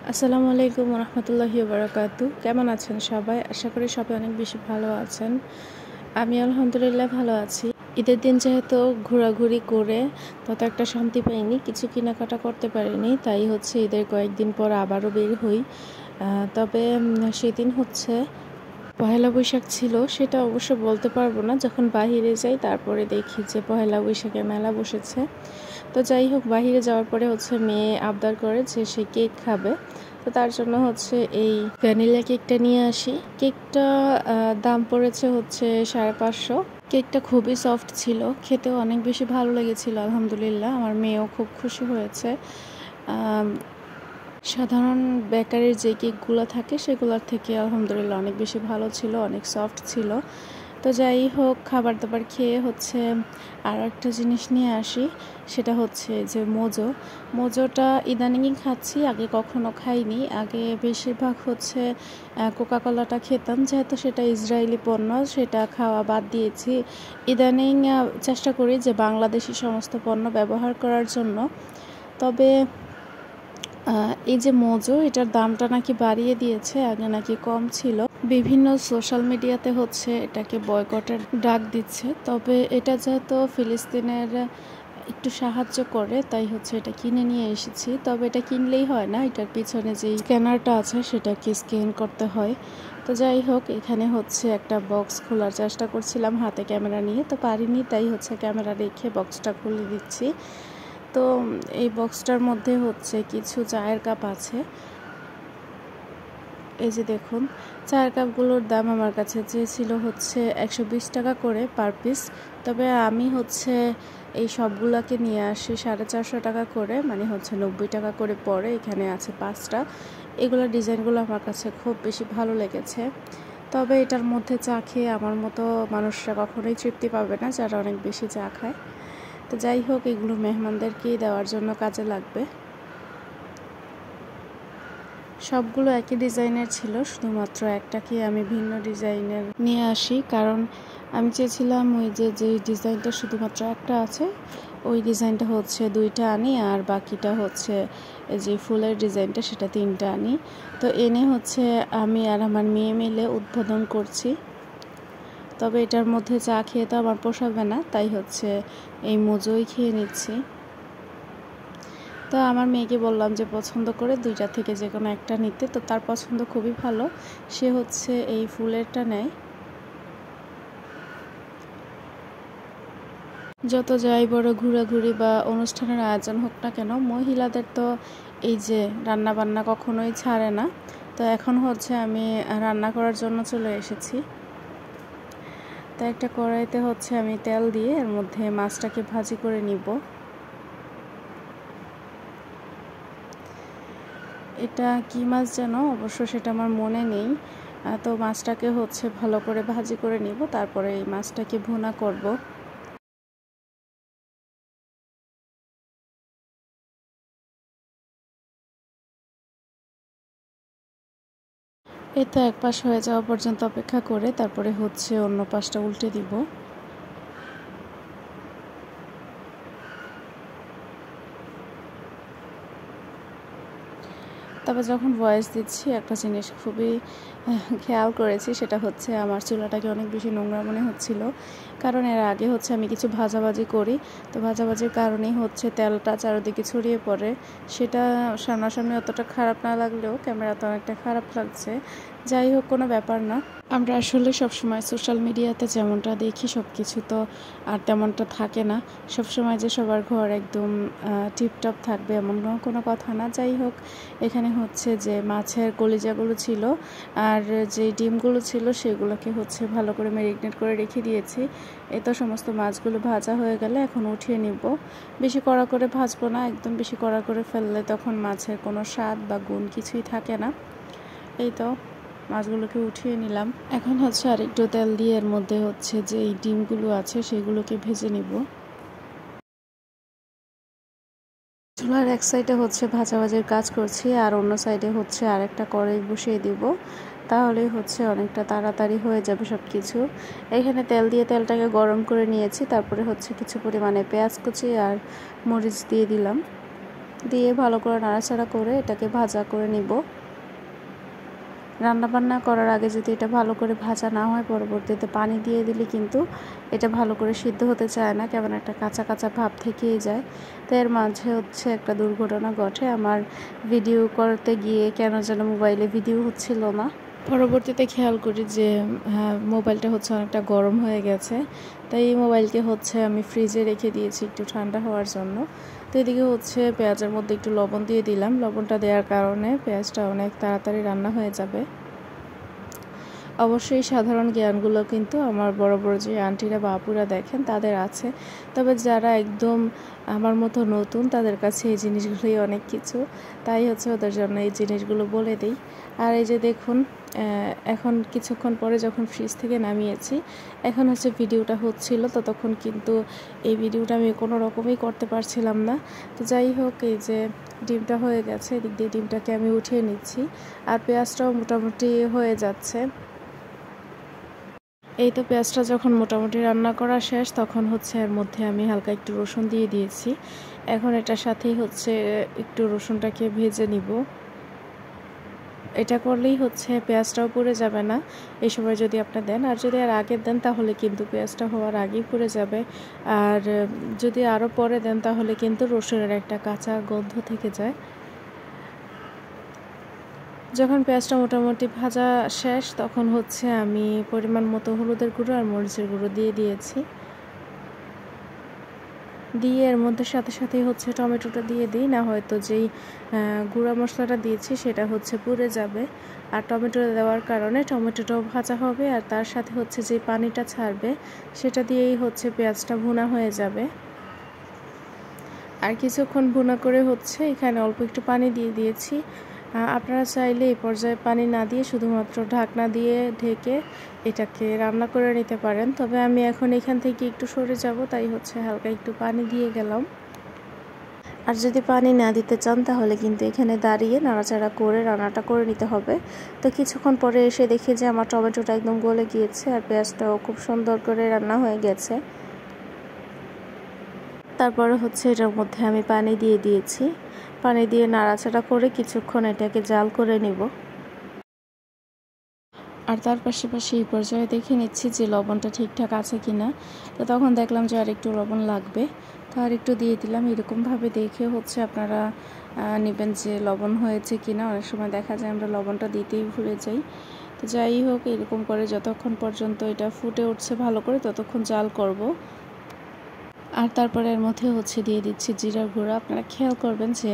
আসসালামু আলাইকুম রহমতুল্লাহি বারাকাতু। কেমন আছেন সবাই? আশা করি সবাই অনেক বেশি ভালো আছেন। আমি আলহামদুলিল্লাহ ভালো আছি। ঈদের দিন যেহেতু ঘোরাঘুরি করে তত একটা শান্তি পাইনি, কিছু কেনাকাটা করতে পারিনি, তাই হচ্ছে ঈদের কয়েকদিন পর আবারও বের হই। তবে সেদিন হচ্ছে পহেলা বৈশাখ ছিল, সেটা অবশ্য বলতে পারবো না। যখন বাহিরে যাই তারপরে দেখি যে পহেলা বৈশাখে মেলা বসেছে। তো যাই হোক, বাহিরে যাওয়ার পরে হচ্ছে মেয়ে আবদার করে যে সে কেক খাবে। তো তার জন্য হচ্ছে এই ভ্যানিলা কেকটা নিয়ে আসি। কেকটা দাম পড়েছে হচ্ছে 550। কেকটা খুবই সফট ছিল, খেতেও অনেক বেশি ভালো লেগেছিল আলহামদুলিল্লাহ। আমার মেয়েও খুব খুশি হয়েছে। সাধারণ বেকারির যে কেকগুলো থাকে সেগুলোর থেকে আলহামদুলিল্লাহ অনেক বেশি ভালো ছিল, অনেক সফট ছিল। তো যাই হোক, খাবার দাবার খেয়ে হচ্ছে আর একটা জিনিস নিয়ে আসি, সেটা হচ্ছে যে মোজোটা ইদানিংই খাচ্ছি, আগে কখনো খাইনি। আগে বেশিরভাগ হচ্ছে কোকাকোলাটা খেতাম, যেহেতু সেটা ইসরায়েলি পণ্য, সেটা খাওয়া বাদ দিয়েছি। ইদানিং চেষ্টা করি যে বাংলাদেশি সমস্ত পণ্য ব্যবহার করার জন্য। তবে এই যে মোজো, এটার দামটা নাকি বাড়িয়ে দিয়েছে, আগে নাকি কম ছিল। বিভিন্ন সোশ্যাল মিডিয়াতে হচ্ছে এটাকে বয়কটের ডাক দিচ্ছে। তবে এটা যেহেতু ফিলিস্তিনের একটু সাহায্য করে, তাই হচ্ছে এটা কিনে নিয়ে এসেছি। তবে এটা কিনলেই হয় না, এটার পিছনে যেই স্ক্যানারটা আছে সেটাকে স্ক্যান করতে হয়। তো যাই হোক, এখানে হচ্ছে একটা বক্স খোলার চেষ্টা করছিলাম হাতে ক্যামেরা নিয়ে, তো পারিনি, তাই হচ্ছে ক্যামেরা রেখে বক্সটা খুলে দিচ্ছি। তো এই বক্সটার মধ্যে হচ্ছে কিছু চায়ের কাপ আছে। এই যে দেখুন, চায়ের কাপগুলোর দাম আমার কাছে চেয়েছিল হচ্ছে 120 টাকা করে পার পিস। তবে আমি হচ্ছে এই সবগুলাকে নিয়ে আসি 450 টাকা করে, মানে হচ্ছে 90 টাকা করে পড়ে। এখানে আছে 5টা। এগুলোর ডিজাইনগুলো আমার কাছে খুব বেশি ভালো লেগেছে। তবে এটার মধ্যে চা খেয়ে আমার মতো মানুষরা কখনোই তৃপ্তি পাবে না, যারা অনেক বেশি চা খায়। তো যাই হোক, এগুলো মেহমানদেরকেই দেওয়ার জন্য কাজে লাগবে। সবগুলো একই ডিজাইনের ছিল, শুধুমাত্র একটাকে আমি ভিন্ন ডিজাইনের নিয়ে আসি, কারণ আমি চেয়েছিলাম ওই যে ডিজাইনটা শুধুমাত্র একটা আছে ওই ডিজাইনটা হচ্ছে 2টা আনি, আর বাকিটা হচ্ছে যে ফুলের ডিজাইনটা সেটা 3টা আনি। তো এনে হচ্ছে আমি আর আমার মেয়ে মিলে উদ্বোধন করছি। তবে এটার মধ্যে চা খেয়ে তো আমার পোষাবে না, তাই হচ্ছে এই মোজোই খেয়ে নিচ্ছি। তো আমার মেয়েকে বললাম যে পছন্দ করে 2টা থেকে যে কোনো একটা নিতে। তো তার পছন্দ খুবই ভালো, সে হচ্ছে এই ফুলেরটা নেয়। যত যাই বড় ঘোরাঘুরি বা অনুষ্ঠানের আয়োজন হোক না কেন, মহিলাদের তো এই যে রান্না বান্না কখনোই ছাড়ে না। তো এখন হচ্ছে আমি রান্না করার জন্য চলে এসেছি। তো একটা কড়াইতে হচ্ছে আমি তেল দিয়ে এর মধ্যে মাছটাকে ভাজি করে নিব। এটা কি মাছ যেন, অবশ্য সেটা আমার মনে নেই। তো মাছটাকে হচ্ছে ভালো করে ভাজি করে নিব, তারপরে এই মাছটাকে ভুনা করব। এই তো এক পাশ হয়ে যাওয়া পর্যন্ত অপেক্ষা করে তারপরে হচ্ছে অন্য পাশটা উল্টে দিব। তবে যখন ভয়েস দিচ্ছি একটা জিনিস খুবই খেয়াল করেছি, সেটা হচ্ছে আমার চুলাটাকে অনেক বেশি নোংরা মনে হচ্ছিল। কারণ এর আগে হচ্ছে আমি কিছু ভাজাভাজি করি, তো ভাজাভাজির কারণেই হচ্ছে তেলটা চারিদিকে ছড়িয়ে পড়ে। সেটা সামনাসামনি অতটা খারাপ না লাগলেও ক্যামেরাতে অনেকটা খারাপ লাগছে। যাই হোক, কোনো ব্যাপার না। আমরা আসলে সবসময় সোশ্যাল মিডিয়াতে যেমনটা দেখি সব কিছু তো আর তেমনটা থাকে না। সবসময় যে সবার ঘর একদম টিপটপ থাকবে এমন কোনো কথা না। যাই হোক, এখানে হচ্ছে যে মাছের কলিজাগুলো ছিল আর যে ডিমগুলো ছিল সেগুলোকে হচ্ছে ভালো করে ম্যারিনেট করে রেখে দিয়েছি। এই তো সমস্ত মাছগুলো ভাজা হয়ে গেলে এখন উঠিয়ে নিব। বেশি কড়া করে ভাজবো না, একদম বেশি কড়া করে ফেললে তখন মাছের কোনো স্বাদ বা গুণ কিছুই থাকে না। এই তো মাছগুলোকে উঠিয়ে নিলাম। এখন হচ্ছে আরেকটু তেল দিয়ে এর মধ্যে হচ্ছে যে এই ডিমগুলো আছে সেগুলোকে ভেজে নিব। চুলার এক সাইডে হচ্ছে ভাজাভাজির কাজ করছি, আর অন্য সাইডে হচ্ছে আরেকটা কড়াই বসিয়ে দিব। তাহলেই হচ্ছে অনেকটা তাড়াতাড়ি হয়ে যাবে সব কিছু। এখানে তেল দিয়ে তেলটাকে গরম করে নিয়েছি, তারপরে হচ্ছে কিছু পরিমাণে পেঁয়াজ কুচি আর মরিচ দিয়ে দিলাম। দিয়ে ভালো করে নাড়াচাড়া করে এটাকে ভাজা করে নিব। রান্নাবান্না করার আগে যদি এটা ভালো করে ভাজা না হয়, পরবর্তীতে পানি দিয়ে দিলে কিন্তু এটা ভালো করে সিদ্ধ হতে চায় না, কেমন একটা কাঁচা কাঁচা ভাব থেকেই যায়। তো এর মাঝে হচ্ছে একটা দুর্ঘটনা ঘটে। আমার ভিডিও করতে গিয়ে কেন যেন মোবাইলে ভিডিও হচ্ছিল না। পরবর্তীতে খেয়াল করি যে মোবাইলটা হচ্ছে অনেকটা গরম হয়ে গেছে, তাই এই মোবাইলকে হচ্ছে আমি ফ্রিজে রেখে দিয়েছি একটু ঠান্ডা হওয়ার জন্য। তো এদিকে হচ্ছে পেঁয়াজের মধ্যে একটু লবণ দিয়ে দিলাম। লবণটা দেওয়ার কারণে পেঁয়াজটা অনেক তাড়াতাড়ি রান্না হয়ে যাবে। অবশ্যই সাধারণ জ্ঞানগুলো কিন্তু আমার বড় বড় যে আন্টিরা বা আপুরা দেখেন তাদের আছে, তবে যারা একদম আমার মতো নতুন তাদের কাছে এই জিনিসগুলোই অনেক কিছু, তাই হচ্ছে ওদের জন্য এই জিনিসগুলো বলে দিই। আর এই যে দেখুন, এখন কিছুক্ষণ পরে যখন ফ্রিজ থেকে নামিয়েছি, এখন হচ্ছে ভিডিওটা হচ্ছিল, ততক্ষণ কিন্তু এই ভিডিওটা আমি কোনো রকমই করতে পারছিলাম না। তো যাই হোক, এই যে ডিমটা হয়ে গেছে, এদিক দিয়ে ডিমটাকে আমি উঠিয়ে নিচ্ছি, আর পেঁয়াজটাও মোটামুটি হয়ে যাচ্ছে। এই তো পেঁয়াজটা যখন মোটামুটি রান্না করা শেষ, তখন হচ্ছে এর মধ্যে আমি হালকা একটু রসুন দিয়ে দিয়েছি। এখন এটার সাথেই হচ্ছে একটু রসুনটাকে ভেজে নিব। এটা করলেই হচ্ছে পেঁয়াজটাও পুড়ে যাবে না এই সময় যদি আপনি দেন, আর যদি আর আগে দেন তাহলে কিন্তু পেঁয়াজটা হওয়ার আগেই পুড়ে যাবে, আর যদি আরও পরে দেন তাহলে কিন্তু রসুনের একটা কাঁচা গন্ধ থেকে যায়। যখন পেঁয়াজটা মোটামুটি ভাজা শেষ, তখন হচ্ছে আমি পরিমাণ মতো হলুদের গুঁড়ো আর মরিচের গুঁড়ো দিয়ে দিয়েছি। দিয়ে এর মধ্যে সাথে সাথেই হচ্ছে টমেটোটা দিয়ে দিই, না হয়তো যেই গুঁড়া মশলাটা দিয়েছি সেটা হচ্ছে পুড়ে যাবে। আর টমেটো দেওয়ার কারণে টমেটোটাও ভাজা হবে, আর তার সাথে হচ্ছে যে পানিটা ছাড়বে সেটা দিয়েই হচ্ছে পেঁয়াজটা ভুনা হয়ে যাবে। আর কিছুক্ষণ ভুনা করে হচ্ছে এখানে অল্প একটু পানি দিয়ে দিয়েছি। আপনারা চাইলে এই পর্যায়ে পানি না দিয়ে শুধুমাত্র ঢাকনা দিয়ে ঢেকে এটাকে রান্না করে নিতে পারেন, তবে আমি এখন এখান থেকে একটু সরে যাব, তাই হচ্ছে হালকা একটু পানি দিয়ে গেলাম। আর যদি পানি না দিতে চান তাহলে কিন্তু এখানে দাঁড়িয়ে নাড়াচাড়া করে রান্নাটা করে নিতে হবে। তো কিছুক্ষণ পরে এসে দেখি যে আমার টমেটোটা একদম গলে গিয়েছে, আর পেঁয়াজটাও খুব সুন্দর করে রান্না হয়ে গেছে। তারপরে হচ্ছে এটার মধ্যে আমি পানি দিয়ে দিয়েছি। পানি দিয়ে নাড়াচাড়া করে কিছুক্ষণ এটাকে জাল করে নিব। আর তার পাশাপাশি এই পর্যায়ে দেখে নিচ্ছি যে লবণটা ঠিকঠাক আছে কিনা। তো তখন দেখলাম যে আর একটু লবণ লাগবে, তো আর একটু দিয়ে দিলাম। এরকমভাবে দেখে হচ্ছে আপনারা নেবেন যে লবণ হয়েছে কিনা। অনেক সময় দেখা যায় আমরা লবণটা দিতেই ভুলে যাই। তো যাই হোক, এরকম করে যতক্ষণ পর্যন্ত এটা ফুটে উঠছে ভালো করে ততক্ষণ জাল করব। আর তারপরে এর মধ্যে হচ্ছে দিয়ে দিচ্ছি জিরার গুঁড়া। আপনারা খেয়াল করবেন যে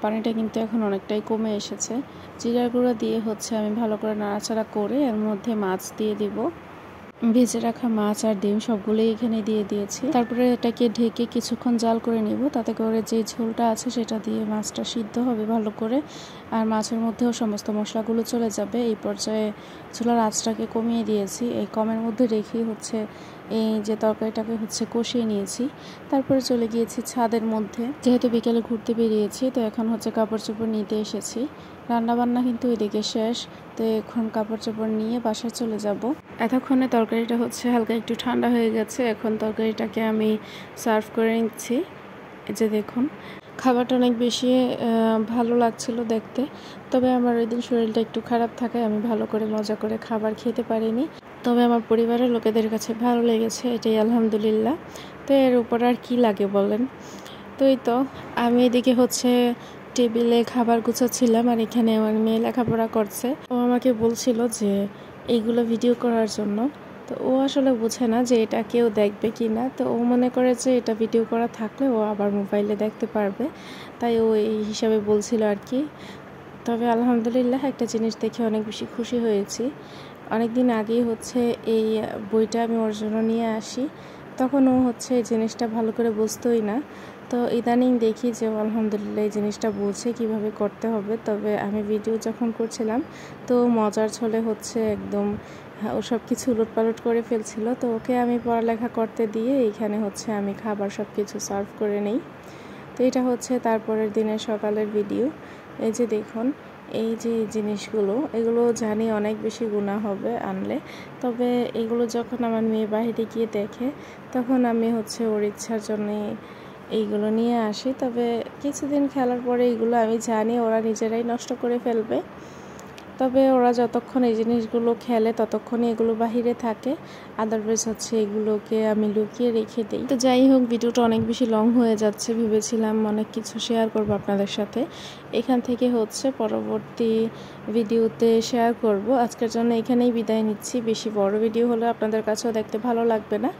পানিটা কিন্তু এখন অনেকটাই কমে এসেছে। জিরার গুঁড়া দিয়ে হচ্ছে আমি ভালো করে নাড়াচাড়া করে এর মধ্যে মাছ দিয়ে দিব। ভেজে রাখা মাছ আর ডিম সবগুলোই এখানে দিয়ে দিয়েছি। তারপরে এটাকে ঢেকে কিছুক্ষণ জাল করে নিব, তাতে করে যে ঝোলটা আছে সেটা দিয়ে মাছটা সিদ্ধ হবে ভালো করে, আর মাছের মধ্যেও সমস্ত মশলাগুলো চলে যাবে। এই পর্যায়ে চুলার আঁচটাকে কমিয়ে দিয়েছি, এই কমের মধ্যে রেখেই হচ্ছে এই যে তরকারিটাকে হচ্ছে কষিয়ে নিয়েছি। তারপরে চলে গিয়েছি ছাদের মধ্যে, যেহেতু বিকেলে ঘুরতে বেরিয়েছি, তো এখন হচ্ছে কাপড় চোপড় নিতে এসেছি। রান্নাবান্না কিন্তু এদিকে শেষ, তো এখন কাপড় চোপড় নিয়ে বাসায় চলে যাব। এতক্ষণে তরকারিটা হচ্ছে হালকা একটু ঠান্ডা হয়ে গেছে, এখন তরকারিটাকে আমি সার্ভ করে নিচ্ছি। এই যে দেখুন, খাবারটা অনেক বেশি ভালো লাগছিল দেখতে, তবে আমার ওই দিন শরীরটা একটু খারাপ থাকায় আমি ভালো করে মজা করে খাবার খেতে পারিনি, তবে আমার পরিবারের লোকেদের কাছে ভালো লেগেছে, এটাই আলহামদুলিল্লাহ। তো এর উপর আর কি লাগে বলেন। তো এই তো আমি এদিকে হচ্ছে টেবিলে খাবার গুছাচ্ছিলাম, আর এখানে আমার মেয়ে লেখাপড়া করছে। ও আমাকে বলছিল যে এইগুলো ভিডিও করার জন্য, তো ও আসলে বোঝে না যে এটা কেউ দেখবে কি না। তো ও মনে করে যে এটা ভিডিও করা থাকলে ও আবার মোবাইলে দেখতে পারবে, তাই ও এই হিসাবে বলছিল আর কি। তবে আলহামদুলিল্লাহ একটা জিনিস দেখে অনেক বেশি খুশি হয়েছি। অনেক দিন আগেই হচ্ছে এই বইটা আমি ওর জন্য নিয়ে আসি, তখন ও হচ্ছে এই জিনিসটা ভালো করে বুঝতোই না। তো ইদানিং দেখি যে আলহামদুলিল্লাহ এই জিনিসটা বুঝে কিভাবে করতে হবে। তবে আমি ভিডিও যখন করছিলাম তো মজার ছলে হচ্ছে একদম ও সব কিছু উলটপালট করে ফেলছিল। তো ওকে আমি পড়ালেখা করতে দিয়ে এইখানে হচ্ছে আমি খাবার সব কিছু সার্ভ করে নেই। তো এটা হচ্ছে তারপরের দিনের সকালের ভিডিও। এই যে দেখুন, এই যে জিনিসগুলো, এগুলো জানি অনেক বেশি গুনাহ হবে আনলে, তবে এগুলো যখন আমার মেয়ে বাহিরে গিয়ে দেখে তখন আমি হচ্ছে ওর ইচ্ছার জন্যে এইগুলো নিয়ে আসি। তবে কিছুদিন খেলার পরে এইগুলো আমি জানি ওরা নিজেরাই নষ্ট করে ফেলবে। তবে ওরা যতক্ষণ এই জিনিসগুলো খেলে ততক্ষণই এগুলো বাহিরে থাকে, আদারওয়াইজ হচ্ছে এগুলোকে আমি লুকিয়ে রেখে দিই। তো যাই হোক, ভিডিওটা অনেক বেশি লং হয়ে যাচ্ছে, ভেবেছিলাম অনেক কিছু শেয়ার করব আপনাদের সাথে। এখান থেকে হচ্ছে পরবর্তী ভিডিওতে শেয়ার করব। আজকের জন্য এখানেই বিদায় নিচ্ছি। বেশি বড় ভিডিও হলে আপনাদের কাছেও দেখতে ভালো লাগবে না।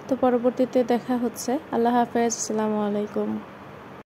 তো পরবর্তীতে দেখা হচ্ছে। আল্লাহ হাফেজ, আসসালামু আলাইকুম।